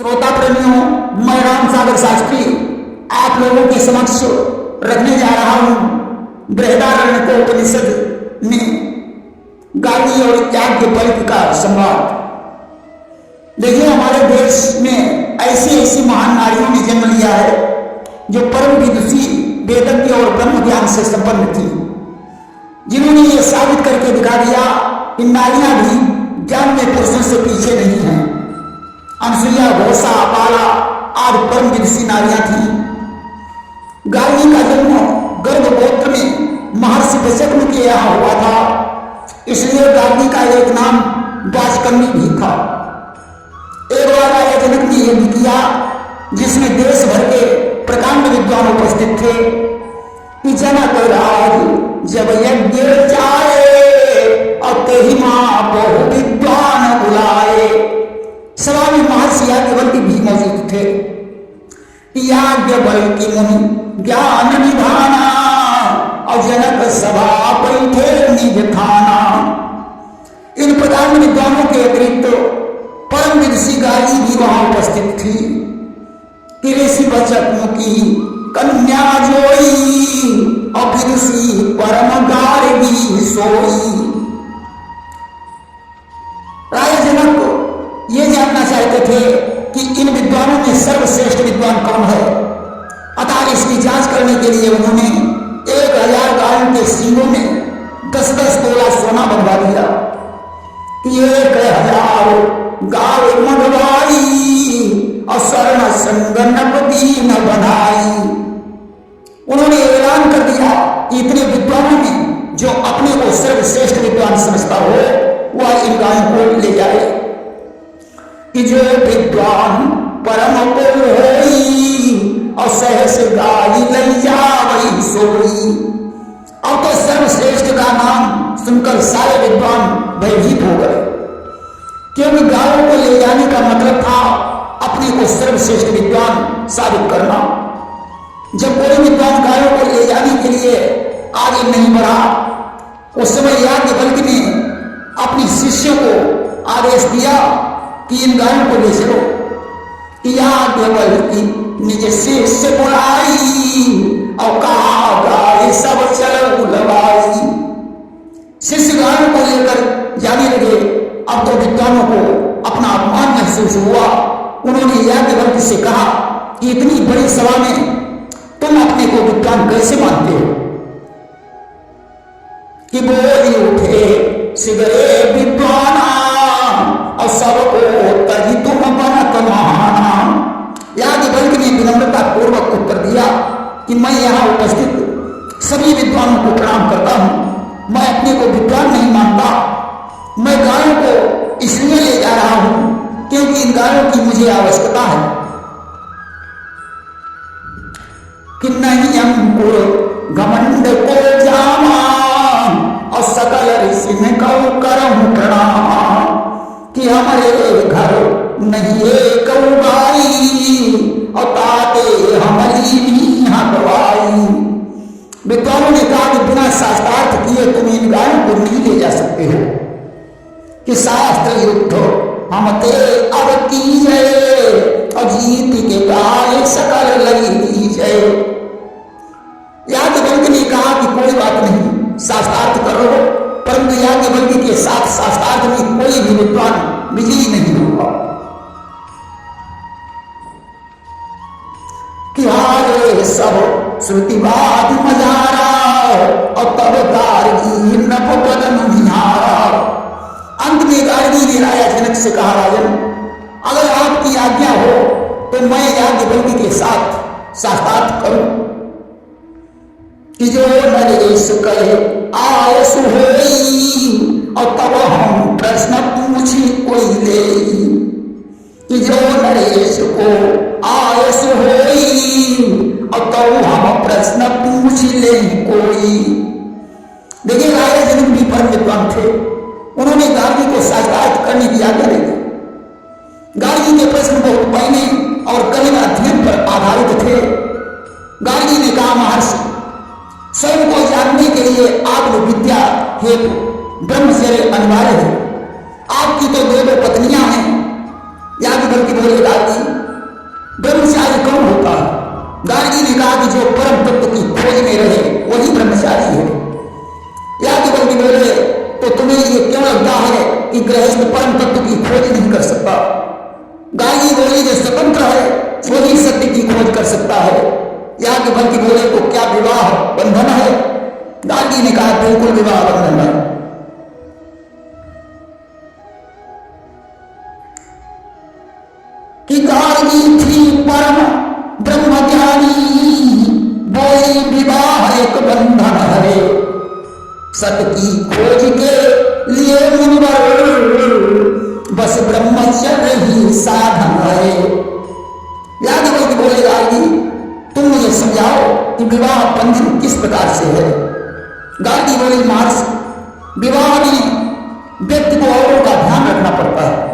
श्रोता प्रेमियों, मैं राम सागर शास्त्री आप लोगों के समक्ष रखने जा रहा हूं बृहदारण्यकोपनिषद में गार्गी और याज्ञवल्क्य का संवाद। देखिए, हमारे देश में ऐसी ऐसी महान नारियों ने जन्म लिया है जो परम विदुषी, वेदज्ञ और ब्रह्म ज्ञान से संपन्न थी, जिन्होंने ये साबित करके दिखा दिया कि नारियां भी ज्ञान में पुरुषों से पीछे नहीं हैं। अनसुईया, घोषा, बाला आदि परम विदुषी नारियां थी। गार्गी का जन्म गर्भगोत्र में महर्षि वशिष्ठ के यहाँ हुआ था, इसलिए गार्गी का एक नाम वाचकन्नी भी था। एक बार राजा जनक ने यज्ञ किया जिसमें देश भर के प्रकांड विद्वान उपस्थित थे कि जनक राज जब यज्ञ जाए और तेहि मां बहु विद्वान बुलाए। सभा में महर्षि याज्ञवल्क्य भी मौजूद थे। याज्ञवल्क्य मुनि ज्ञान निधाना और जनक सभा बैठे निज थाना। इन प्रकांड विद्वानों के अतिरिक्त परम विदुषी गार्गी भी वहां उपस्थित थी कि ऋषि वचक मुखी कन्या जोई और विदुषी परम गार्गी सोई। राजा जनक ये जानना चाहते थे कि इन विद्वानों में सर्वश्रेष्ठ विद्वान कौन है, अतः इसकी जांच करने के लिए उन्होंने 1000 गायों के सींगों में 10-10 तोला सोना बनवा दिया कि 1000 गाय मंगवाई और स्वर्ण संगनक दीन बनाई। उन्होंने ऐलान कर दिया कि इतने विद्वानों में जो अपने को सर्वश्रेष्ठ विद्वान समझता हो वह इन गायों को ले जाए कि जो विद्वान परम कुल होई और सहस गाय लई जावई सोई। अब तो सर्वश्रेष्ठ का नाम सुनकर सारे विद्वान भयभीत हो गए, क्योंकि गायों को ले जाने का मतलब था अपने को सर्वश्रेष्ठ विद्वान साबित करना। जब कोई विद्वान गायों को ले जाने के लिए आगे नहीं बढ़ा, उस समय याज्ञवल्क्य ने अपने शिष्यों को आदेश दिया कि इन गायों को ले चलो। याज्ञवल्क्य निज शिष्य बुलाई और कहा गाय सब चलो लवाई। शिष्य गायों को लेकर जाने लगे। अब तो विद्वानों को अपना अपमान महसूस हुआ। उन्होंने याज्ञवल्क्य से कहा कि इतनी बड़ी सभा में तुम अपने को विद्वान कैसे मानते हो कि बोली उठे सिगरे विद्वाना और सबको तभी तुम बनत महाना। याज्ञवल्क्य ने विनम्रता पूर्वक उत्तर दिया कि मैं यहाँ उपस्थित सभी विद्वानों को प्रणाम करता हूँ। मैं अपने को विद्वान नहीं मानता। मैं गायों को इसलिए ले जा रहा हूं क्योंकि इन गायों की मुझे आवश्यकता है कि नहीं अंकुर घमंड को जामा और सकल ऋषि में कौ करम प्रणाम कि हमारे घर नहीं कौ गाई और ताते हमारी भी हटवाई। विद्वानों ने कहा कि बिना शास्त्रार्थ किए तुम इन गायों को नहीं ले जा सकते हो कि शास्त्र युद्ध हम ते अब की जय और जीत के गाय सकल लगी जय। याज्ञवल्क्य ने कहा कि कोई बात नहीं, शास्त्रार्थ करो, परंतु याज्ञवल्क्य के साथ शास्त्रार्थ में कोई भी विद्वान विजयी नहीं होगा। कि आगे सब श्रुतिवाद मजारा और तब गार्गी नभ बदन निहारा। अंत में गार्गी ने राजा जनक से कहा, राजन अगर आपकी आज्ञा हो तो मैं याज्ञवल्क्य के साथ शास्त्रार्थ करूं कि जो नरेश कहे आयस होई और तब हम प्रश्न पूछी कोई ले कि जो नरेश को आयस होई और तब हम प्रश्न पूछ ले कोई। देखिए, राजा जनक भी परम विद्वान थे। उन्होंने गार्गी को शास्त्रार्थ करने की आज्ञा दे दी। गार्गी के प्रश्न बहुत पहले और कलिंग अध्ययन पर आधारित थे। गार्गी ने कहा, महर्षि स्वयं को जानने के लिए आत्मविद्या हेतु ब्रह्मचर्य अनिवार्य है। आपकी तो 2 पत्नियां हैं। याज्ञवल्क्य बोले, गार्गी गार्गी ने कहा कि जो परम तत्व की खोज में रहे वही ब्रह्मचारी है। याज्ञवल्क्य बोले तो तुम्हें ये क्यों लगता है कि गृहस्थ परम तत्व की खोज नहीं कर सकता? गार्गी बोली जो स्वतंत्र है वही सत्य की खोज कर सकता है। याज्ञवल्क्य बोले तो क्या विवाह बंधन है? गार्गी ने कहा बिल्कुल विवाह बंधन है। कि गार्गी थी परम ब्रह्म ज्ञानी, बोली विवाह एक बंधन है। सत्य की खोज के लिए मुनिवर, बस ब्रह्मचर्य ही साधन है। याज्ञवल्क्य बोले गार्गी तुम मुझे समझाओ कि विवाह बंधन किस प्रकार से है? गार्गी बोले महर्षि विवाह में व्यक्ति को औरों का ध्यान रखना पड़ता है,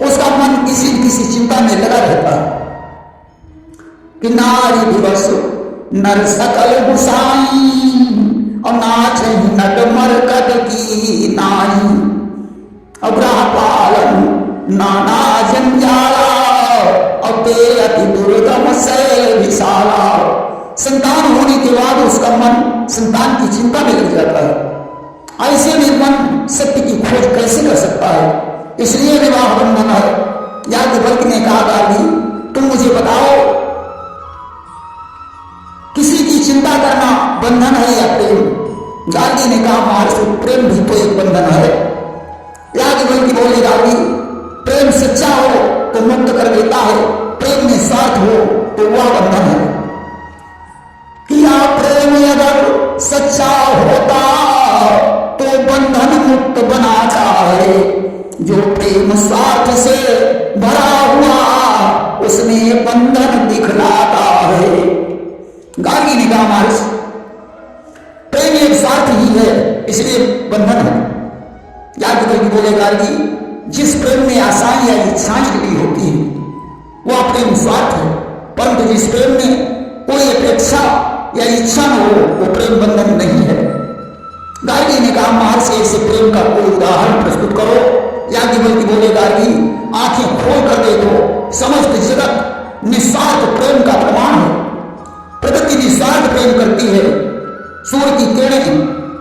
उसका मन किसी न किसी चिंता में लगा रहता है कि नारी दिवस नर सकल गुसाई, और नाच नट मरकट की नाई, अग्रह पालन नाना जंजाला, और ते अति दुर्गम शैल विशाला। संतान होने के बाद उसका मन संतान की चिंता में लग जाता है। ऐसे में मन सत्य की खोज कैसे कर सकता है? इसलिए विवाह बंधन है। याज्ञवल्क्य ने कहा गार्गी तुम मुझे बताओ किसी की चिंता करना बंधन है या प्रेम? गार्गी ने कहा महर्षि प्रेम भी तो एक बंधन है। याज्ञवल्क्य बोले गार्गी प्रेम सच्चा हो तो मुक्त कर देता है, प्रेम में स्वार्थ हो तो वह बंधन है। किया प्रेम अगर सच्चा होता तो बंधन मुक्त बनाता है, जो प्रेम स्वार्थ से भरा हुआ उसमें बंधन दिखलाता है। गार्गी ने कहा महर्षि प्रेम एक स्वार्थ ही है इसलिए बंधन है। याज्ञवल्क्य बोले गार्गी जिस प्रेम में आशाएं या इच्छाएं जुड़ी होती है वह प्रेम स्वार्थ है, परंतु जिस प्रेम में कोई अपेक्षा या इच्छा न हो वो प्रेम बंधन नहीं है। गार्गी ने कहा महर्षि ऐसे प्रेम का कोई उदाहरण प्रस्तुत करो। याज्ञवल्क्य बोले गार्गी आंखें खोल कर देखो, समस्त जगत निस्वार्थ प्रेम का प्रमाण है। प्रकृति निस्वार्थ प्रेम करती है। सूर्य की किरणें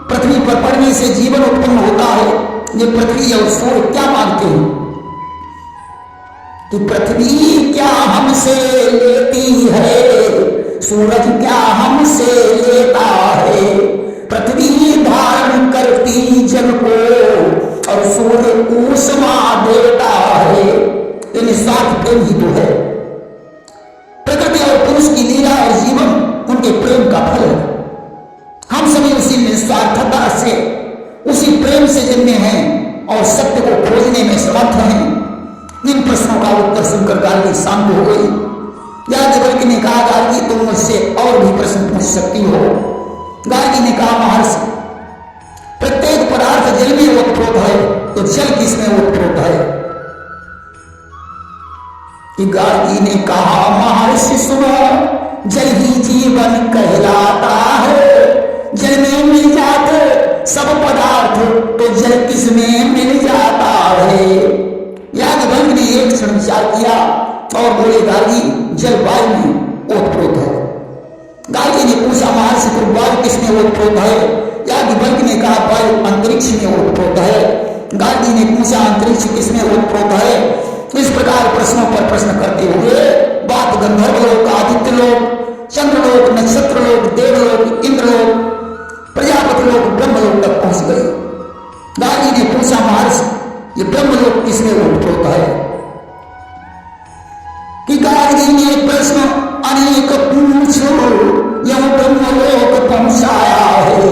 पृथ्वी पर पड़ने से जीवन उत्पन्न होता है। ये पृथ्वी और सूर्य क्या मानते हैं कि पृथ्वी क्या हमसे लेती है, सूरज क्या हमसे लेता है। पृथ्वी धारण करती जल को और सूर्य ऊष्मा देता है। ये निस्वार्थ प्रेम ही तो है। प्रकृति और पुरुष की लीला और जीवन उनके प्रेम का फल है। हम सभी उसी निस्वार्थता से उसी प्रेम से जन्मे हैं और सत्य को खोजने में समर्थ हैं। इन प्रश्नों का उत्तर सुनकर गार्गी शांत हो गई। याज्ञवल्क्य ने कहा गार्गी तुम मुझसे और भी प्रश्न पूछ सकती हो। गार्गी ने कहा महर्षि प्रत्येक पदार्थ जल में ओतप्रोत है तो जल किसमें ओतप्रोत है? गार्गी ने कहा महर्षि सुनो जल ही जीवन कहलाता है। जल में मिल जाते सब पदार्थ तो जल किसमें मिल जाता है? याज्ञवल्क्य ने एक क्षण विचार किया और बोले गार्गी जल वायु में ओतप्रोत है। गार्गी ने पूछा महर्षि तो वायु किसमें ओतप्रोत है? याज्ञवल्क्य ने कहा वायु अंतरिक्ष में ओतप्रोत है। गार्गी ने पूछा अंतरिक्ष किसमें ओतप्रोत है? इस प्रकार प्रश्नों पर प्रश्न करते हुए बात गंधर्व लोक, आदित्य लोक, चंद्रलोक, नक्षत्र लोक, देवलोक, इंद्रलोक, प्रजापति लोक, ब्रह्मलोक तक पहुंच गई। गार्गी ने पूछा महर्षि ये ब्रह्मलोक किसमें ओतप्रोत है? कि गार्गी ने प्रश्न अनेक पूछो यह ब्रह्मलोक पहुंचाया है।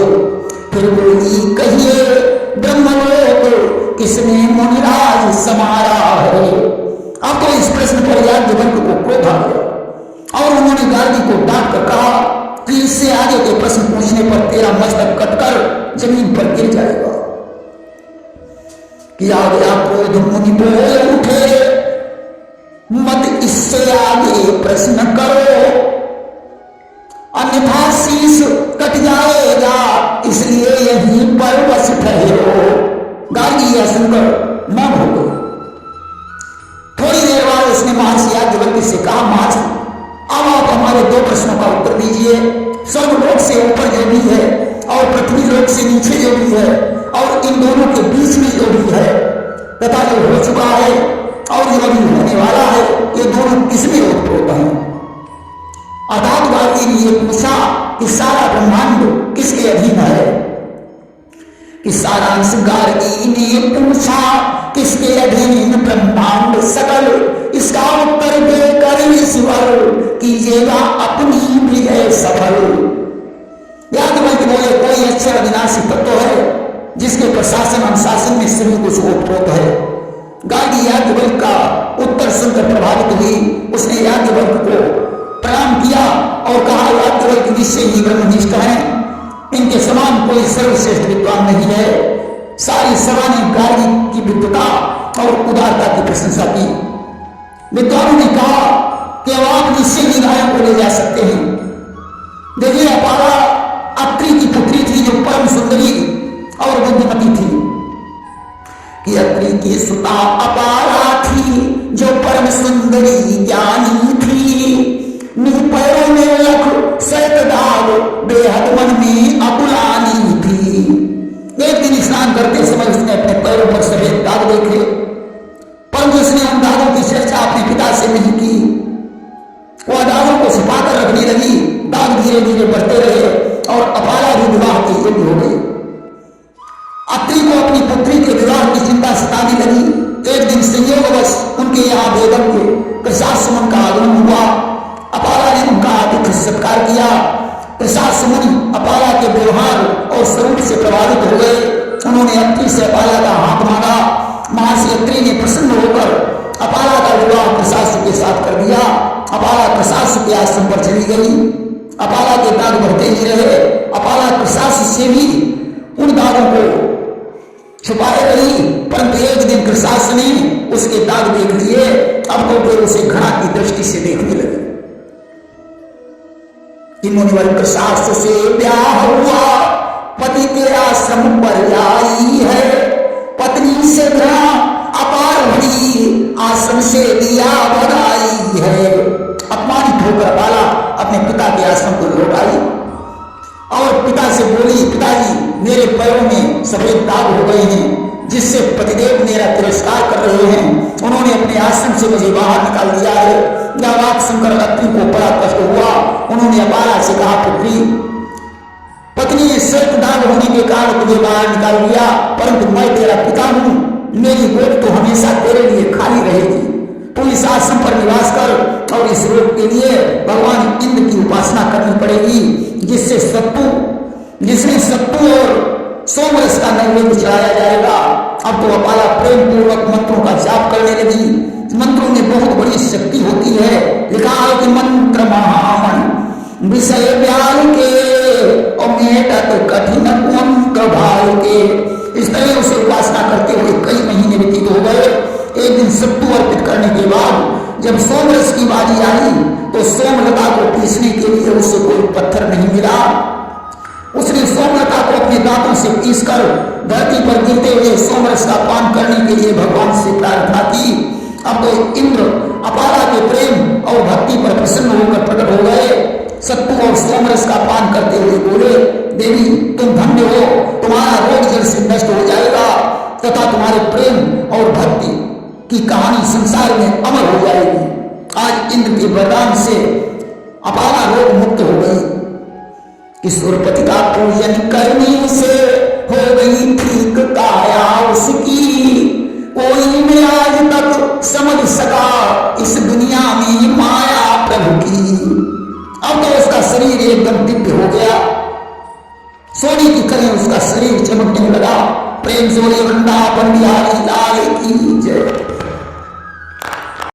फिर बोली कहिए ब्रह्मलोक किसने मुनिराज समाया है? अब तो इस प्रश्न पर याज्ञवल्क्य को क्रोध आ गया और उन्होंने गार्गी को डांट कर कहा कि इससे आगे के प्रश्न पूछने पर तेरा मस्तक कटकर जमीन पर गिर जाएगा। किया गया क्रोध मुनि बोल उठे मत इससे आगे प्रश्न करो अन्यथा शीश कट जाएगा, इसलिए यहीं पर बस ठहरो। गार्गी यह सुनकर मौन हो गई। थोड़ी देर बाद उसने महर्षि याज्ञवल्क्य से कहा महर्षि अब आप हमारे केवल 2 प्रश्नों का उत्तर दीजिए। स्वर्गलोक से ऊपर जो भी है और पृथ्वी लोक से नीचे जो भी है और इन दोनों के बीच में जो भी है तथा जो हो चुका है और जो अभी होने वाला है, ये दोनों किसमें ओतप्रोत हैं? अर्थात वाल्मीकि ने ये पूछा कि सारा ब्रह्मांड किसके अधीन है? कि सारांश गार्गी ने पूछा किसके अधीन ब्रह्मांड सकल, इसका उत्तर देकर ईश्वर कीजिएगा अपनी भी है सफल। याज्ञवल्क्य बोले कोई अक्षर अविनाशी तत्व है जिसके प्रशासन अनुशासन में सभी कुछ ओतप्रोत है। गार्गी याज्ञवल्क्य का उत्तर सुनकर प्रभावित हुई। उसने याज्ञवल्क्य को प्रणाम किया और कहा याज्ञवल्क्य निश्चय ही ब्रह्मनिष्ठ है, इनके समान कोई सर्वश्रेष्ठ विद्वान नहीं है। सारी सभा ने गार्गी की विद्वता और उदारता की प्रशंसा की। विद्वानों ने कहा कि अब आप निश्चय ही गायों को ले जा सकते हैं। देखिए अपाला अत्रि की पुत्री थी जो परम सुंदरी और बुद्धिमती थी। कि अत्रि की सुता अपाला थी जो परम सुंदरी ज्ञानी थी। पैरों में लख सैत दाग बेहद मन में अकुलानी थी। एक दिन स्नान करते समय उसने अपने पैरों पर सफेद दाग देखे, परंतु उसने उन दागों की चर्चा अपने पिता से नहीं की। वह दागों को छिपाकर रखने लगी। दाग धीरे धीरे बढ़ते रहे और अपाला भी विवाह के योग्य हो गई। अत्रि को अपनी पुत्री के विवाह की चिंता सताने लगी। एक दिन संयोगवश उनके यहाँ बेगम के प्रसाद सुमन का आगमन हुआ। अपाला ने उनका आतिथ्य सत्कार किया। प्रसाद सुमन अपाला के व्यवहार और स्वरूप से प्रभावित हो गए। उन्होंने अत्रि से अपाला का हाथ मांगा। महर्षि अत्रि ने प्रसन्न होकर अपाला का विवाह प्रसाद के साथ कर दिया। अपाला प्रसाद के आश्रम पर चली गई। अपाला के दाग बढ़ते ही रहे। अपाला प्रसाद से भी उन दागों को छुपाए रही, परंतु एक दिन प्रसाद ने उसके दाग देख लिए। अब तो फिर उसे घृणा की दृष्टि से देखने लगे। मुनिवर प्रसाद से ब्याह हुआ, पति के आश्रम पर आई है। पत्नी से घृणा अपार हुई, आश्रम से दिया भगाई है। अपमानित होकर अपाला अपने पिता के आश्रम को लौट आई और पिता से बोली, पिताजी मेरे पैरों में सफेद दाग हो गए हैं जिससे पतिदेव मेरा तिरस्कार कर रहे हैं। उन्होंने अपने आश्रम से मुझे बाहर निकाल दिया है। यह बात सुनकर अत्रि को बड़ा कष्ट हुआ। उन्होंने अपाला से कहा, पुत्री पत्नी श्वेत दाग होने के कारण तुझे बाहर निकाल दिया, परंतु मैं तेरा पिता हूं, मेरी गोद तो हमेशा तेरे लिए खाली रहेगी। तू इस आश्रम पर निवास कर और इस रोग के लिए भगवान इंद्र की उपासना करनी पड़ेगी जिसमें सत्तू और सोमरस का नैवेद्य चढ़ाया जाएगा। अब तो अपाला प्रेम पूर्वक मंत्रों का जाप करने लगी। मंत्रों में बहुत बड़ी शक्ति होती है। लिखा है कि मंत्र महामन विषय व्याल के और मेटत कठिन कुंक भाल के। इस तरह उसे उपासना करते हुए कई महीने व्यतीत हो गए। एक दिन सत्तू अर्पित करने के बाद जब सोमरस की बारी आई तो सोमलता को पीसने के लिए उसे कोई पत्थर नहीं मिला। उसने सोमलता को अपने दांतों से पीसकर धरती पर गिरते हुए सोमरस का पान करने के लिए भगवान से प्रार्थना की। अब तो इंद्र अपाला के प्रेम और भक्ति पर प्रसन्न होकर प्रकट हो गए। सत्तू और सोमरस का पान करते हुए बोले, देवी तुम धन्य हो, तुम्हारा रोग जल से नष्ट हो जाएगा तथा तुम्हारे प्रेम और भक्ति की कहानी संसार में अमर हो जाएगी। आज इंद्र के वरदान से अपाला रोग मुक्त हो गई। ईश्वरपति का पूजन करने से हो गई ठीक काया उसकी। कोई में आज तक समझ सका इस दुनिया में माया प्रभु की। अब तो उसका शरीर एकदम दिव्य हो गया। सोने की तरह उसका शरीर चमकने लगा। प्रेम से बोले वृंदावन बिहारी लाल की जय।